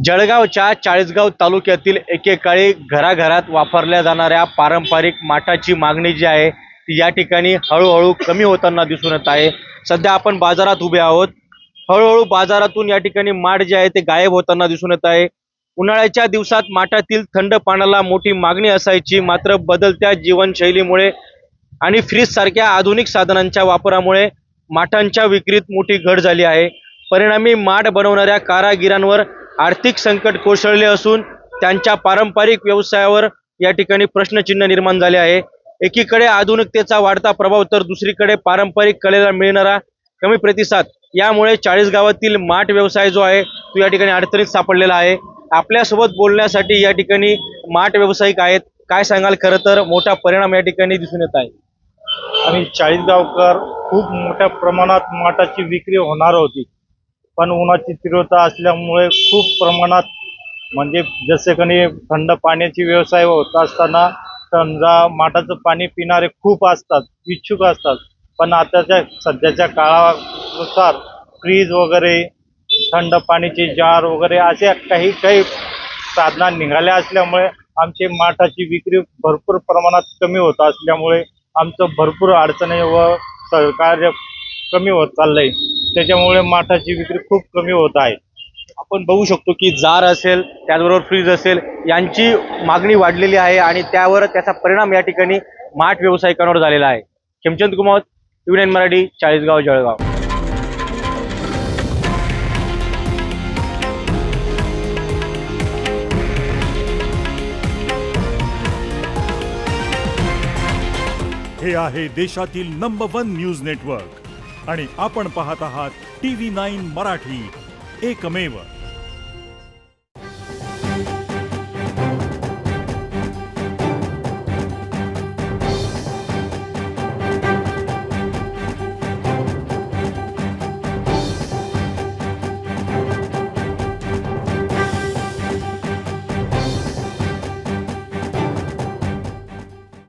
जळगावच्या चाळीसगाव तालुक्यातील एकेकाळी घराघरात वापरल्या जाणाऱ्या पारंपरिक माठाची मागणी जी आहे ती या ठिकाणी हळूहळू कमी होताना दिसून येत आहे। सध्या आपण बाजारात उभे आहोत। हळूहळू बाजारातून या ठिकाणी माठ जे आहे ते गायब होताना दिसून येत आहे। उन्हाळ्याच्या दिवसात माठातील थंड पाण्याला मोठी मागणी असायची, मात्र बदलत्या जीवनशैलीमुळे आणि फ्रीज सारख्या आधुनिक साधनांच्या वापरामुळे माठांच्या विक्रीत मोठी घट झाली आहे। परिणामी माठ बनवणाऱ्या कारागिरांवर आर्थिक संकट कोसळले असून त्यांच्या पारंपरिक व्यवसायावर या ठिकाणी प्रश्नचिन्ह निर्माण झाले आहे। एकीकडे आधुनिकतेचा वाढता प्रभाव तर दुसरीकडे पारंपरिक कलेला मिळणारा कमी प्रतिसाद यामुळे चाळीसगावातील माठ व्यवसाय जो आहे तो या ठिकाणी अडचणीत सापडलेला आहे। आपल्यासोबत बोलण्यासाठी या ठिकाणी माठ व्यावसायिक आहेत। काय सांगाल? खरं तर मोठा परिणाम या ठिकाणी दिसून येत आहे। आणि चाळीसगावकर खूप मोठ्या प्रमाणात माठाची विक्री होणार होती, पण उन्हाची तीव्रता असल्यामुळे खूप प्रमाणात म्हणजे जसे कधी थंड पाण्याची व्यवसाय होत असताना समजा माठाचं पाणी पिणारे खूप असतात, इच्छुक असतात, पण आताच्या सध्याच्या काळानुसार फ्रीज वगैरे थंड पाण्याचे जार वगैरे अशा काही काही साधना निघाल्या असल्यामुळे आमची माठाची विक्री भरपूर प्रमाणात कमी होत असल्यामुळे आमचं भरपूर अडचणी व सहकार्य कमी होत चाललंय। त्याच्यामुळे माठाची विक्री खूप कमी होत आहे। आपण बघू शकतो की जार असेल, त्याचबरोबर फ्रीज असेल, यांची मागणी वाढलेली आहे आणि त्यावर त्याचा परिणाम या ठिकाणी माठ व्यावसायिकांवर झालेला आहे। खेमचंद कुमार, TV9 मराठी, चाळीसगाव, जळगाव। हे आहे देशातील नंबर 1 न्यूज नेटवर्क आणि आपण पाहत आहात TV9 मराठी, एकमेव।